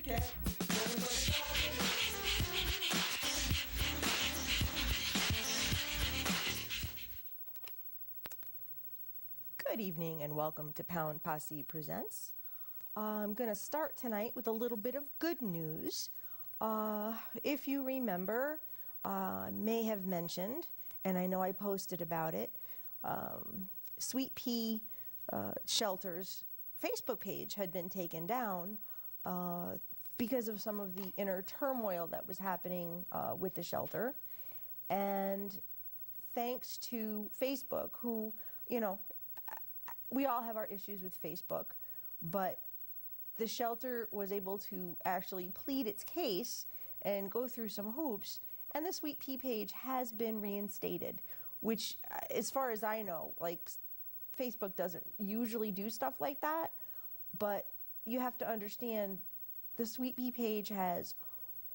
cat. Good evening and welcome to Posse Presents. I'm going to start tonight with a little bit of good news. If you remember, may have mentioned, and I know I posted about it, Sweet Pea Shelter's Facebook page had been taken down because of some of the inner turmoil that was happening with the shelter. And thanks to Facebook, who, you know, we all have our issues with Facebook, but the shelter was able to actually plead its case and go through some hoops, and the Sweet Pea page has been reinstated, which, as far as I know, like, Facebook doesn't usually do stuff like that, but you have to understand the Sweet Pea page has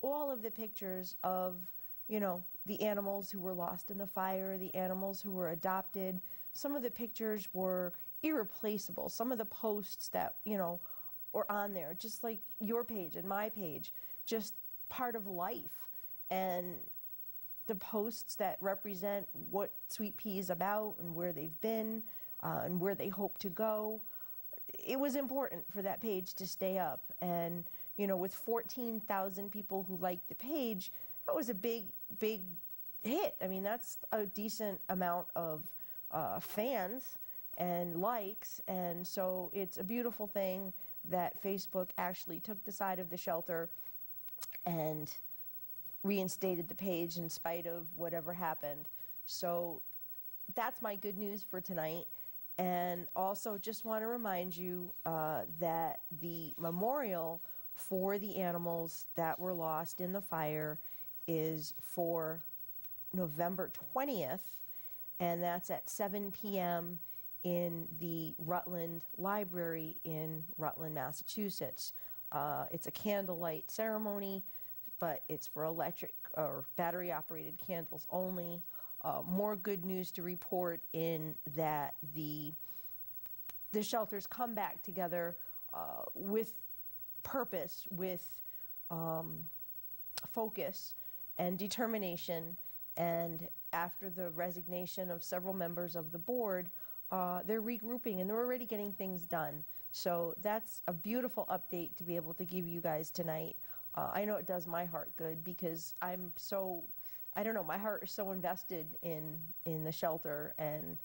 all of the pictures of, you know, the animals who were lost in the fire, the animals who were adopted. Some of the pictures were irreplaceable. Some of the posts that, you know, were on there, just like your page and my page, just part of life. And the posts that represent what Sweet Pea is about and where they've been and where they hope to go. It was important for that page to stay up. And, you know, with 14,000 people who liked the page, that was a big hit. I mean, that's a decent amount of fans and likes, and so it's a beautiful thing that Facebook actually took the side of the shelter and reinstated the page in spite of whatever happened. So that's my good news for tonight. And also just want to remind you that the memorial for the animals that were lost in the fire is for November 20th, and that's at 7 p.m. in the Rutland Library in Rutland, Massachusetts. It's a candlelight ceremony, but it's for electric or battery-operated candles only. More good news to report in that the shelters come back together with purpose, with focus and determination. And after the resignation of several members of the board, they're regrouping and they're already getting things done. So that's a beautiful update to be able to give you guys tonight. I know it does my heart good because I'm so, I don't know, my heart is so invested in the shelter and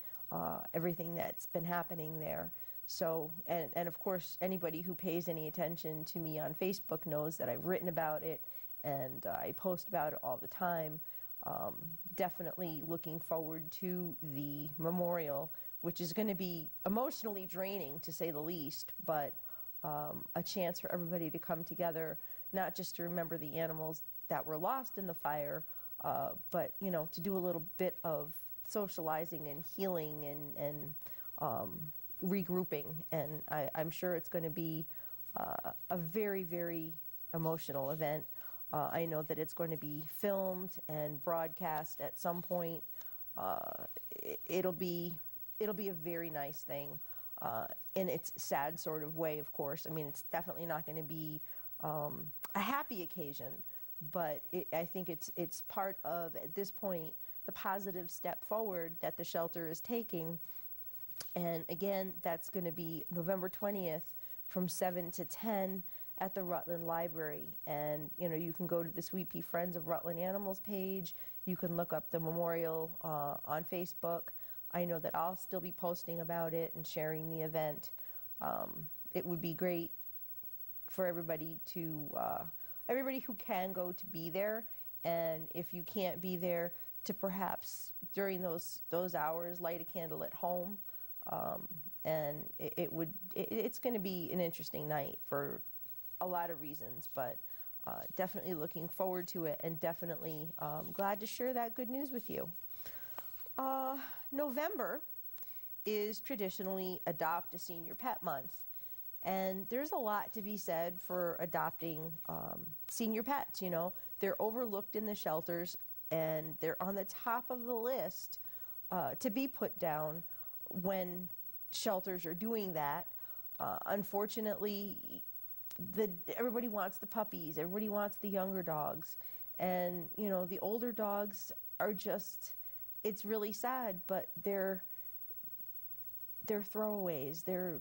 everything that's been happening there. So, and of course, anybody who pays any attention to me on Facebook knows that I've written about it and I post about it all the time. Definitely looking forward to the memorial, which is going to be emotionally draining to say the least, but a chance for everybody to come together, not just to remember the animals that were lost in the fire, but, you know, to do a little bit of socializing and healing and regrouping. And I'm sure it's going to be a very, very emotional event. I know that it's going to be filmed and broadcast at some point. It'll be a very nice thing in its sad sort of way, of course. I mean, it's definitely not going to be a happy occasion, but I think it's part of, at this point, the positive step forward that the shelter is taking. And again, that's going to be November 20th from 7 to 10 at the Rutland Library. And, you know, you can go to the Sweet Pea Friends of Rutland Animals page. You can look up the memorial on Facebook. I know that I'll still be posting about it and sharing the event. It would be great for everybody to, everybody who can go to be there. And if you can't be there, to perhaps during those hours light a candle at home. And it's going to be an interesting night for a lot of reasons, but definitely looking forward to it and definitely glad to share that good news with you. November is traditionally Adopt a Senior Pet Month, and there's a lot to be said for adopting senior pets. You know, they're overlooked in the shelters and they're on the top of the list to be put down when shelters are doing that. Unfortunately, everybody wants the puppies, everybody wants the younger dogs, and the older dogs are just, it's really sad, but they're throwaways. They're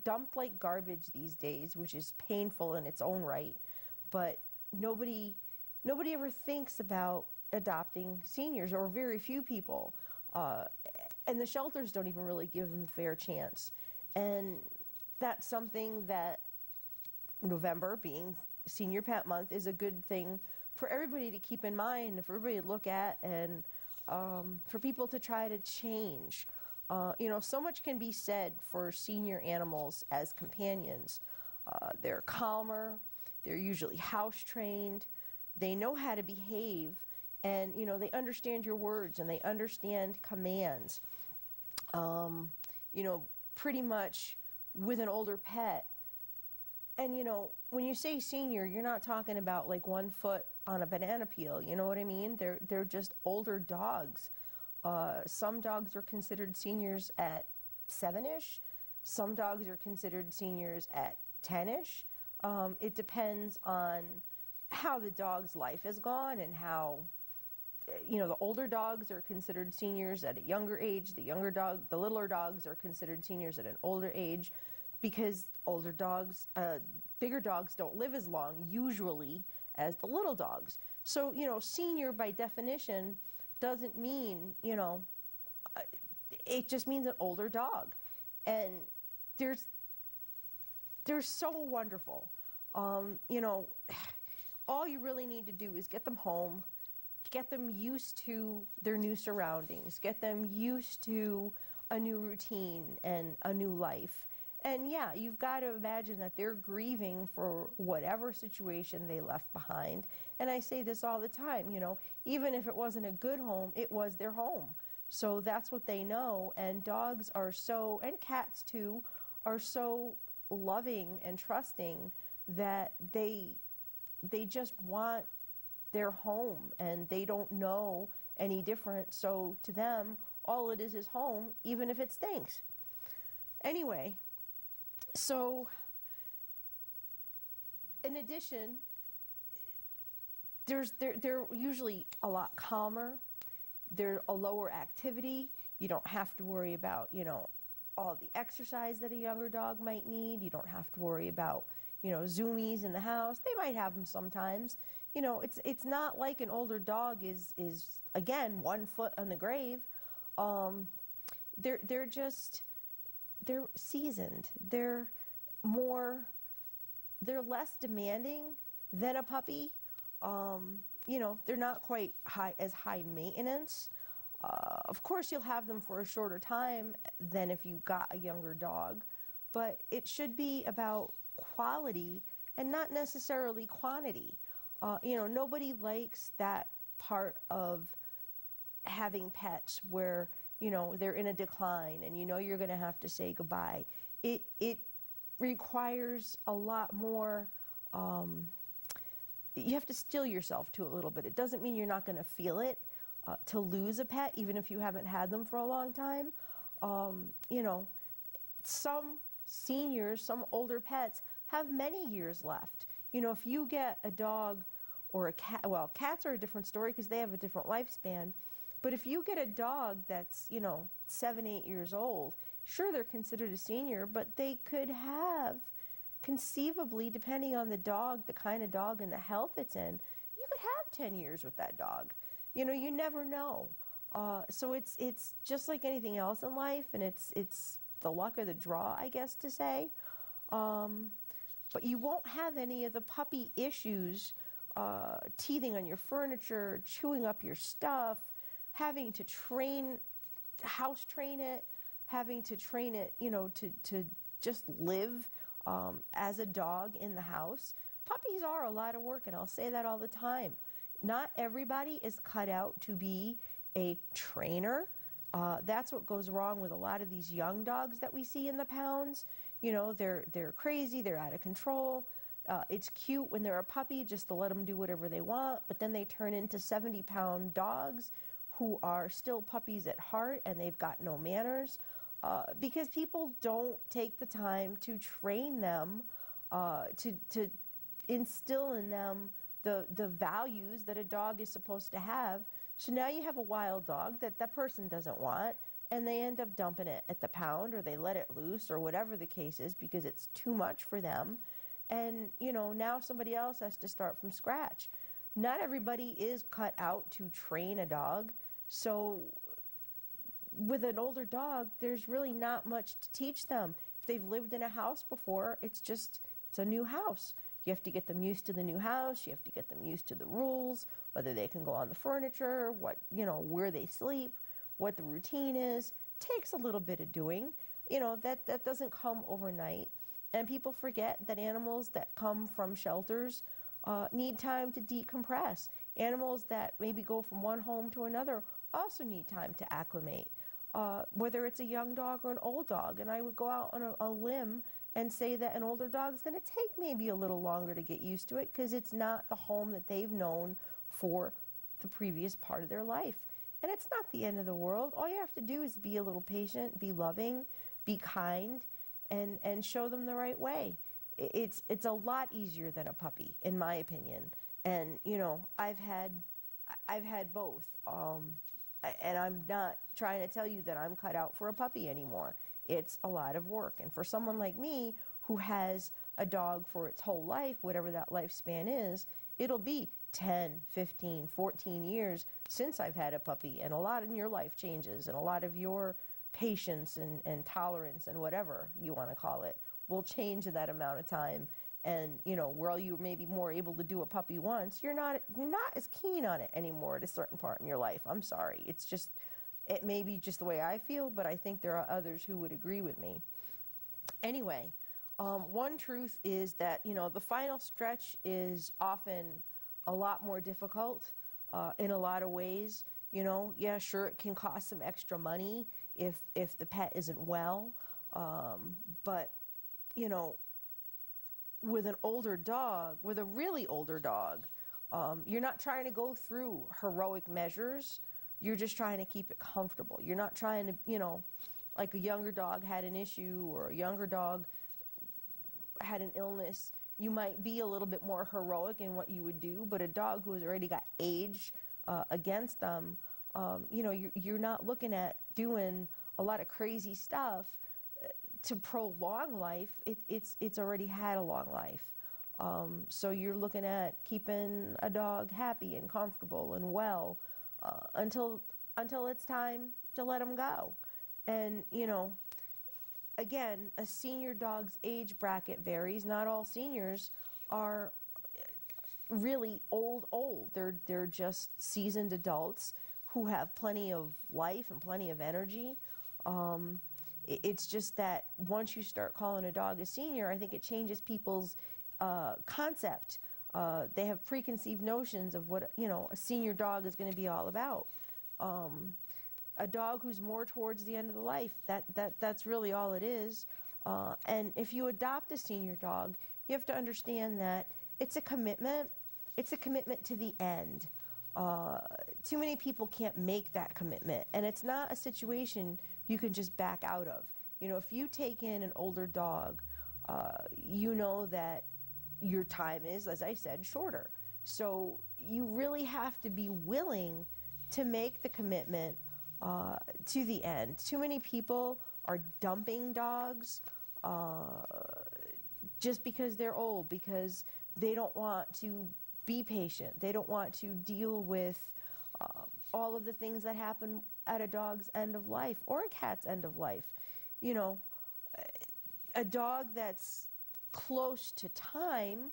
dumped like garbage these days, which is painful in its own right. But nobody ever thinks about adopting seniors, or very few people, and the shelters don't even really give them a fair chance. And that's something that November, being Senior Pet Month, is a good thing for everybody to keep in mind, for everybody to look at, and for people to try to change. So much can be said for senior animals as companions. They're calmer, they're usually house trained, they know how to behave, and they understand your words and they understand commands. Pretty much with an older pet. And when you say senior, you're not talking about like 1 foot on a banana peel, you know what I mean? They're just older dogs. Some dogs are considered seniors at 7-ish. Some dogs are considered seniors at 10-ish. It depends on how the dog's life has gone, and how, the older dogs are considered seniors at a younger age. The littler dogs are considered seniors at an older age, because bigger dogs don't live as long usually as the little dogs. So, senior by definition doesn't mean, it just means an older dog. And they're so wonderful. All you really need to do is get them home, get them used to their new surroundings, get them used to a new routine and a new life. And yeah, you've got to imagine that they're grieving for whatever situation they left behind. And I say this all the time, even if it wasn't a good home, it was their home. So that's what they know. And dogs are so, and cats too, are so loving and trusting that they just want their home, and they don't know any different. So to them, all it is home, even if it stinks. Anyway, so in addition, they're usually a lot calmer. They're a lower activity. You don't have to worry about, all the exercise that a younger dog might need. You don't have to worry about, zoomies in the house. They might have them sometimes. It's not like an older dog is again 1 foot on the grave. They're seasoned. They're less demanding than a puppy. They're not quite as high maintenance. Of course, you'll have them for a shorter time than if you got a younger dog, but it should be about quality and not necessarily quantity. Nobody likes that part of having pets where, they're in a decline and you're going to have to say goodbye. It requires a lot more, you have to still yourself to a little bit. It doesn't mean you're not going to feel it to lose a pet, even if you haven't had them for a long time. Some seniors, some older pets have many years left. If you get a dog or a cat, well, cats are a different story because they have a different lifespan. But if you get a dog that's, 7, 8 years old, sure, they're considered a senior, but they could have, conceivably, depending on the dog, the kind of dog and the health it's in, you could have 10 years with that dog. You never know. So it's just like anything else in life, and it's the luck of the draw, I guess to say. But you won't have any of the puppy issues, teething on your furniture, chewing up your stuff, having to house train it, having to train it, to just live as a dog in the house. Puppies are a lot of work, and I'll say that all the time. Not everybody is cut out to be a trainer. That's what goes wrong with a lot of these young dogs that we see in the pounds. They're crazy, they're out of control. It's cute when they're a puppy just to let them do whatever they want, but then they turn into 70-pound dogs who are still puppies at heart, and they've got no manners. because people don't take the time to train them, to instill in them the values that a dog is supposed to have. So now you have a wild dog that that person doesn't want, and they end up dumping it at the pound, or they let it loose, or whatever the case is, because it's too much for them. And, you know, now somebody else has to start from scratch. Not everybody is cut out to train a dog. So with an older dog, there's really not much to teach them. If they've lived in a house before, it's a new house. You have to get them used to the new house. You have to get them used to the rules, whether they can go on the furniture, what, you know, where they sleep, what the routine is. Takes a little bit of doing. You know, that doesn't come overnight. And people forget that animals that come from shelters need time to decompress. Animals that maybe go from one home to another also need time to acclimate, whether it's a young dog or an old dog. And I would go out on a limb and say that an older dog is going to take maybe a little longer to get used to it, because it's not the home that they've known for the previous part of their life. And it's not the end of the world. All you have to do is be a little patient, be loving, be kind, and show them the right way. It's a lot easier than a puppy, in my opinion. And, you know, I've had both. And I'm not trying to tell you that I'm cut out for a puppy anymore. It's a lot of work. And for someone like me who has a dog for its whole life, whatever that lifespan is, it'll be 10, 15, 14 years since I've had a puppy. And a lot in your life changes, and a lot of your patience and tolerance and whatever you want to call it will change in that amount of time. And, you know, while you may be more able to do a puppy once, you're not as keen on it anymore at a certain part in your life. I'm sorry. It's just, it may be just the way I feel, but I think there are others who would agree with me. Anyway, one truth is that, you know, the final stretch is often a lot more difficult in a lot of ways. You know, yeah, sure, it can cost some extra money if the pet isn't well. But, you know, with an older dog, with a really older dog, you're not trying to go through heroic measures. You're just trying to keep it comfortable. You're not trying to, you know, like a younger dog had an issue, or a younger dog had an illness. You might be a little bit more heroic in what you would do, but a dog who has already got age against them, you know, you're not looking at doing a lot of crazy stuff to prolong life. It's already had a long life. So you're looking at keeping a dog happy and comfortable and well until it's time to let them go. And, you know, again, a senior dog's age bracket varies. Not all seniors are really old. They're just seasoned adults who have plenty of life and plenty of energy. It's just that once you start calling a dog a senior, I think it changes people's concept. They have preconceived notions of what, you know, a senior dog is going to be all about. A dog who's more towards the end of the life, that's really all it is. And if you adopt a senior dog, you have to understand that it's a commitment. It's a commitment to the end. Too many people can't make that commitment, and it's not a situation you can just back out of. You know, if you take in an older dog, you know that your time is, as I said, shorter. So you really have to be willing to make the commitment to the end. Too many people are dumping dogs just because they're old, because they don't want to be patient. They don't want to deal with all of the things that happen at a dog's end of life or a cat's end of life. You know, a dog that's close to time,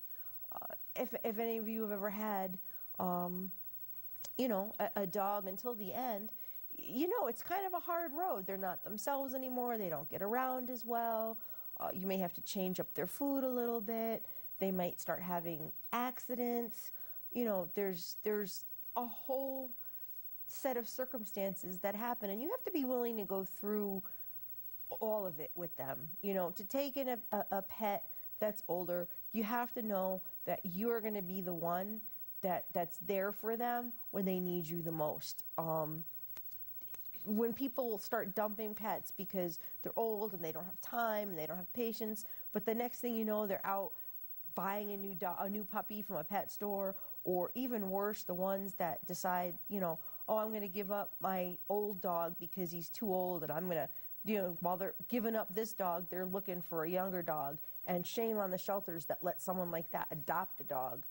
if any of you have ever had, you know, a dog until the end, you know, it's kind of a hard road. They're not themselves anymore. They don't get around as well. You may have to change up their food a little bit. They might start having accidents. You know, there's a whole set of circumstances that happen, and you have to be willing to go through all of it with them. You know, to take in a pet that's older, you have to know that you're going to be the one that's there for them when they need you the most. when people start dumping pets because they're old and they don't have time and they don't have patience, but the next thing you know, they're out buying a new puppy from a pet store, or even worse, the ones that decide, oh, I'm going to give up my old dog because he's too old, and I'm going to, while they're giving up this dog, they're looking for a younger dog. And shame on the shelters that let someone like that adopt a dog.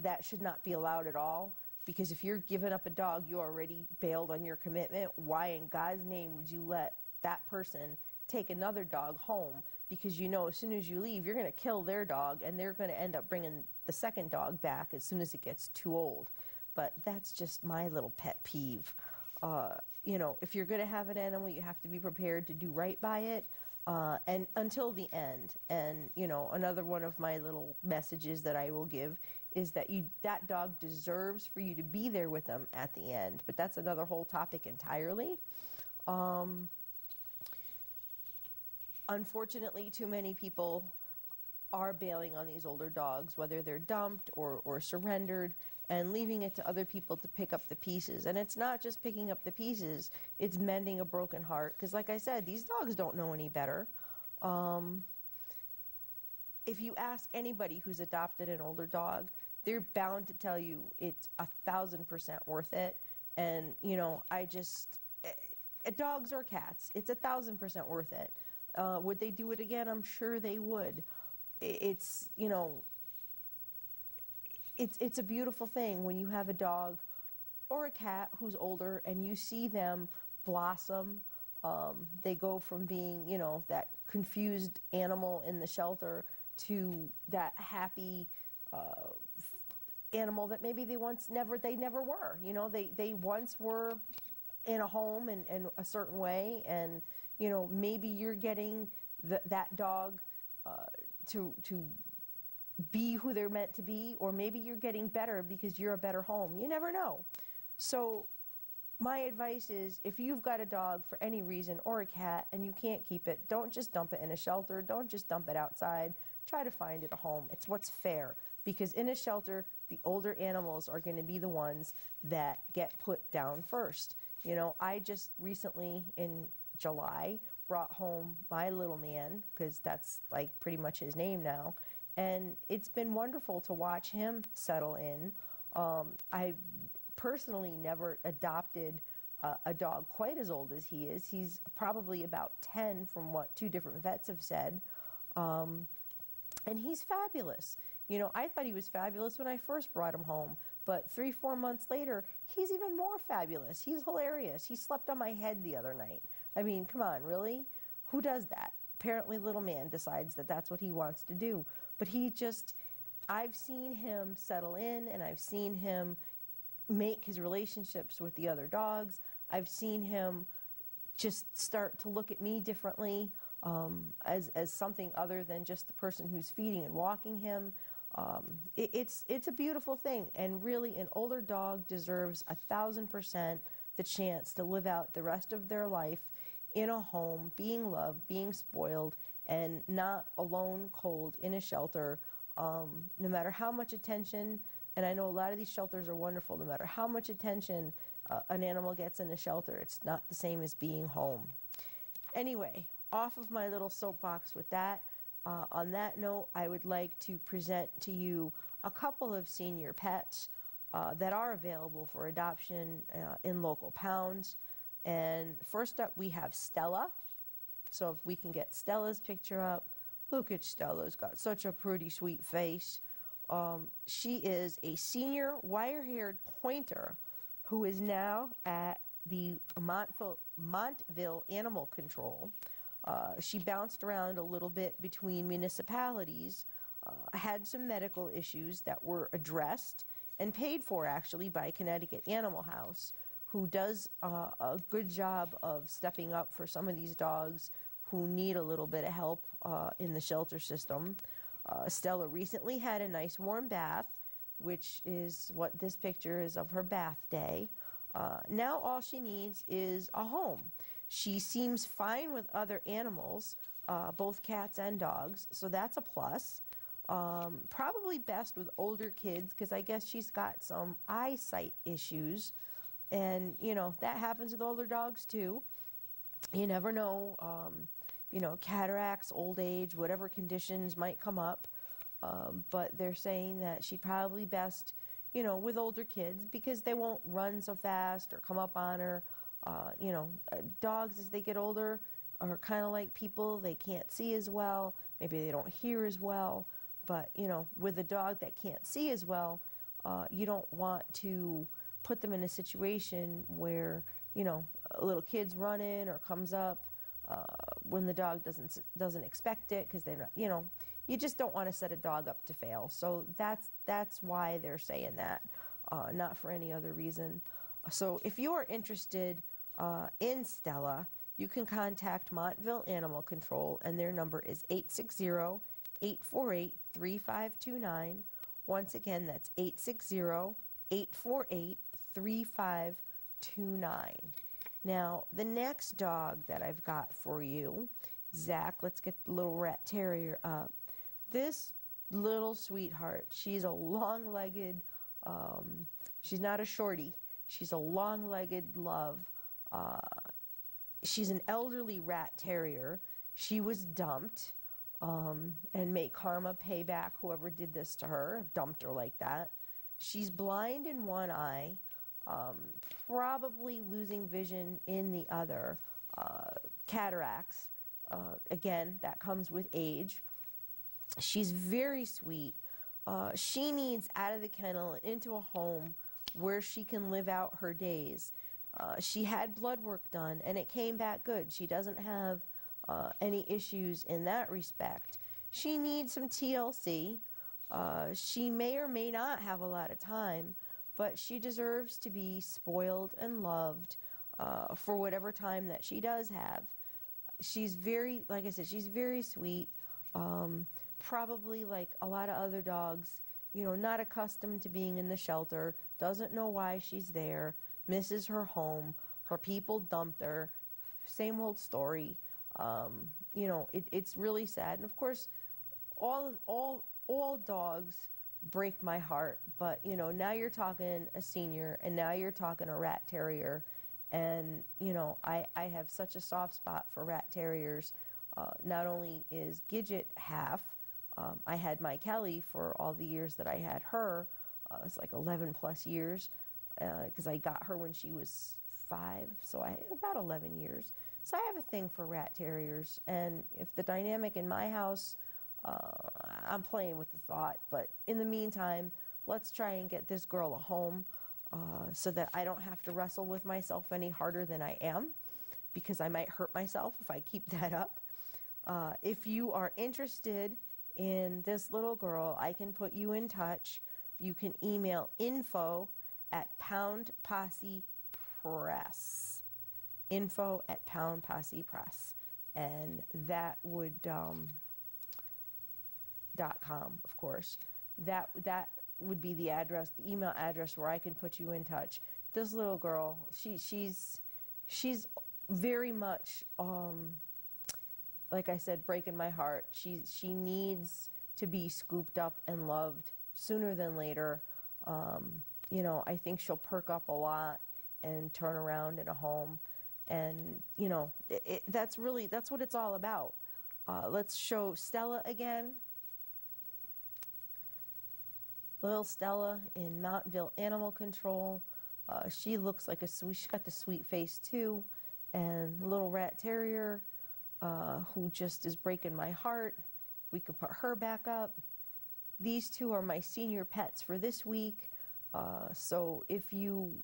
That should not be allowed at all, because if you're giving up a dog, you already bailed on your commitment. Why in God's name would you let that person take another dog home? Because as soon as you leave, you're going to kill their dog, and they're going to end up bringing the second dog back as soon as it gets too old. But that's just my little pet peeve. If you're going to have an animal, you have to be prepared to do right by it, and until the end. And another one of my little messages that I will give is that that dog deserves for you to be there with them at the end. But that's another whole topic entirely. Unfortunately, too many people are bailing on these older dogs, whether they're dumped or surrendered, and leaving it to other people to pick up the pieces. And it's not just picking up the pieces, it's mending a broken heart. Because like I said, these dogs don't know any better. If you ask anybody who's adopted an older dog, they're bound to tell you it's 1,000% worth it. And, dogs or cats, it's 1,000% worth it. Would they do it again? I'm sure they would. It's a beautiful thing when you have a dog or a cat who's older and you see them blossom. They go from being, that confused animal in the shelter to that happy animal that maybe they never were. They once were in a home and a certain way, and maybe you're getting that dog to be who they're meant to be, or maybe you're getting better because you're a better home. You never know. So my advice is, if you've got a dog for any reason, or a cat, and you can't keep it, don't just dump it in a shelter. Don't just dump it outside. Try to find it a home. It's what's fair, because in a shelter, the older animals are going to be the ones that get put down first. I just recently, in July, brought home my little man, because that's like pretty much his name now, and it's been wonderful to watch him settle in. I've personally never adopted a dog quite as old as he is. He's probably about 10 from what 2 different vets have said, and he's fabulous. I thought he was fabulous when I first brought him home, but 3-4 months later, he's even more fabulous. He's hilarious. He slept on my head the other night. I mean, come on, really? Who does that? Apparently, little man decides that that's what he wants to do. But I've seen him settle in, and I've seen him make his relationships with the other dogs. I've seen him just start to look at me differently, as something other than just the person who's feeding and walking him. It's a beautiful thing, and really an older dog deserves 1,000% the chance to live out the rest of their life in a home, being loved, being spoiled, and not alone, cold, in a shelter. No matter how much attention, and I know a lot of these shelters are wonderful, no matter how much attention an animal gets in a shelter, it's not the same as being home. Anyway, off of my little soapbox with that. On that note, I would like to present to you a couple of senior pets that are available for adoption in local pounds. And first up, we have Stella. So if we can get Stella's picture up. Look at Stella's got such a pretty sweet face. She is a senior wire-haired pointer who is now at the Montville Animal Control. She bounced around a little bit between municipalities, had some medical issues that were addressed and paid for actually by Connecticut Animal House, who does a good job of stepping up for some of these dogs who need a little bit of help in the shelter system. Stella recently had a nice warm bath, which is what this picture is of her bath day. Now all she needs is a home. She seems fine with other animals, both cats and dogs, so that's a plus. Probably best with older kids, because I guess she's got some eyesight issues. And, that happens with older dogs too. You never know, cataracts, old age, whatever conditions might come up. But they're saying that she'd probably best, with older kids because they won't run so fast or come up on her. Dogs as they get older are kind of like people. They can't see as well. Maybe they don't hear as well. But, with a dog that can't see as well, you don't want to put them in a situation where, a little kid's running or comes up when the dog doesn't expect it because they're not, you just don't want to set a dog up to fail. So that's why they're saying that, not for any other reason. So if you are interested in Stella, you can contact Montville Animal Control, and their number is 860-848-3529. Once again, that's 860-848-3529. Now, the next dog that I've got for you, Zach, let's get the little rat terrier up. This little sweetheart, she's a long-legged, she's not a shorty, she's a long-legged love. She's an elderly rat terrier. She was dumped, and may karma pay back whoever did this to her, dumped her like that. She's blind in one eye, probably losing vision in the other, cataracts. Again, that comes with age. She's very sweet. She needs out of the kennel and into a home where she can live out her days. She had blood work done, and it came back good. She doesn't have any issues in that respect. She needs some TLC. She may or may not have a lot of time, but she deserves to be spoiled and loved for whatever time that she does have. She's very, like I said, she's very sweet. Probably like a lot of other dogs, not accustomed to being in the shelter, doesn't know why she's there, misses her home, her people dumped her, same old story. It's really sad. And of course, all dogs break my heart, but now you're talking a senior, and now you're talking a rat terrier, and I have such a soft spot for rat terriers. Not only is Gidget half, I had my Kelly for all the years that I had her. It's like 11 plus years, because I got her when she was 5, so I about 11 years. So I have a thing for rat terriers, and if the dynamic in my house, I'm playing with the thought, but in the meantime, let's try and get this girl a home, so that I don't have to wrestle with myself any harder than I am, because I might hurt myself if I keep that up. If you are interested in this little girl, I can put you in touch. You can email info@poundpossepress. info@poundpossepress. And that would, .com, of course. That would be the address, the email address where I can put you in touch. This little girl, she's very much, like I said, breaking my heart. She needs to be scooped up and loved sooner than later. I think she'll perk up a lot and turn around in a home. And, that's what it's all about. Let's show Stella again. Little Stella in Montville Animal Control. She looks like she's got the sweet face too. And little rat terrier, who just is breaking my heart. We could put her back up. These two are my senior pets for this week. So if you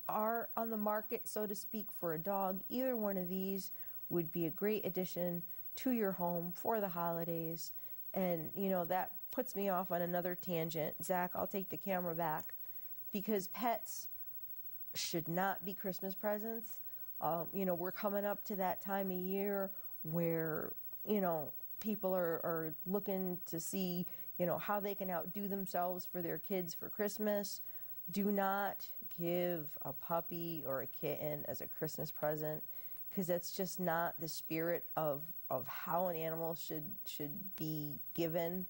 are on the market, so to speak, for a dog, either one of these would be a great addition to your home for the holidays. And, that puts me off on another tangent. Zach, I'll take the camera back, because pets should not be Christmas presents. We're coming up to that time of year where, people are looking to see, how they can outdo themselves for their kids for Christmas. Do not give a puppy or a kitten as a Christmas present, because that's just not the spirit of how an animal should be given.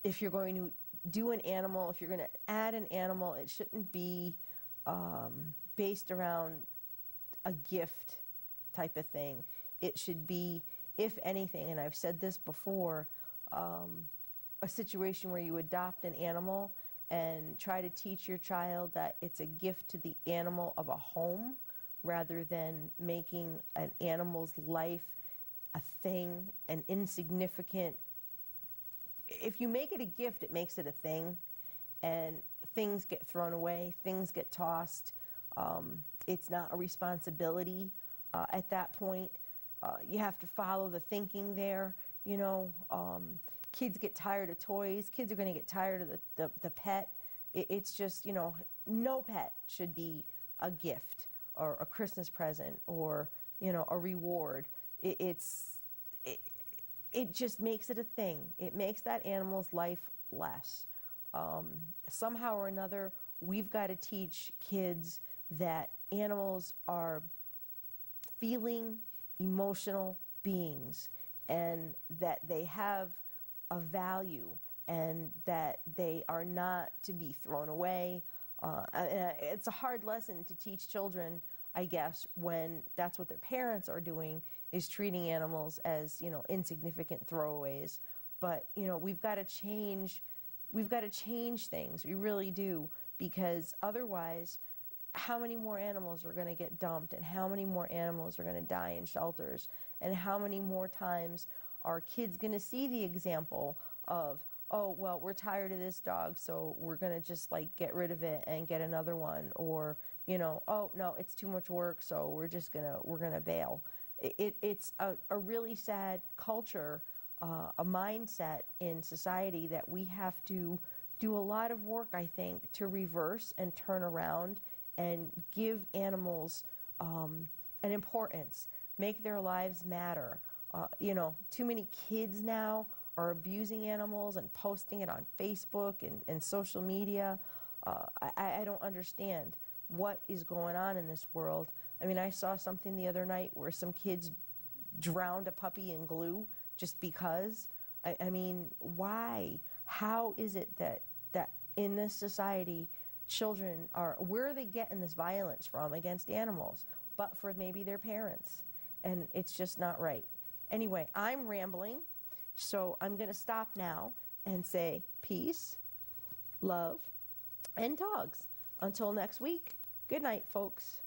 If you're going to do an animal, if you're going to add an animal, it shouldn't be based around a gift type of thing. It should be, if anything, and I've said this before, a situation where you adopt an animal and try to teach your child that it's a gift to the animal of a home rather than making an animal's life a thing, an insignificant. If you make it a gift, it makes it a thing, and things get thrown away, things get tossed. It's not a responsibility at that point. You have to follow the thinking there, you know. Kids get tired of toys. Kids are going to get tired of the pet. It's just, you know, no pet should be a gift or a Christmas present or, you know, a reward. It just makes it a thing. It makes that animal's life less. Somehow or another, we've got to teach kids that animals are feeling, emotional beings, and that they have a value, and that they are not to be thrown away. It's a hard lesson to teach children, I guess, when that's what their parents are doing, is treating animals as, you know, insignificant throwaways. But, you know, we've got to change things. We really do, because otherwise, how many more animals are going to get dumped, and how many more animals are going to die in shelters, and how many more times are kids going to see the example of, oh, well, we're tired of this dog, so we're going to just like get rid of it and get another one, or, you know, oh no, it's too much work, so we're going to bail. It's a really sad culture, a mindset in society that we have to do a lot of work, I think, to reverse and turn around and give animals an importance, make their lives matter. You know, too many kids now are abusing animals and posting it on Facebook and social media. I don't understand what is going on in this world. I mean, I saw something the other night where some kids drowned a puppy in glue just because. I mean, why? How is it that in this society, children are, where are they getting this violence from against animals? But for maybe their parents. And it's just not right. Anyway, I'm rambling, so I'm going to stop now and say peace, love, and dogs. Until next week, good night, folks.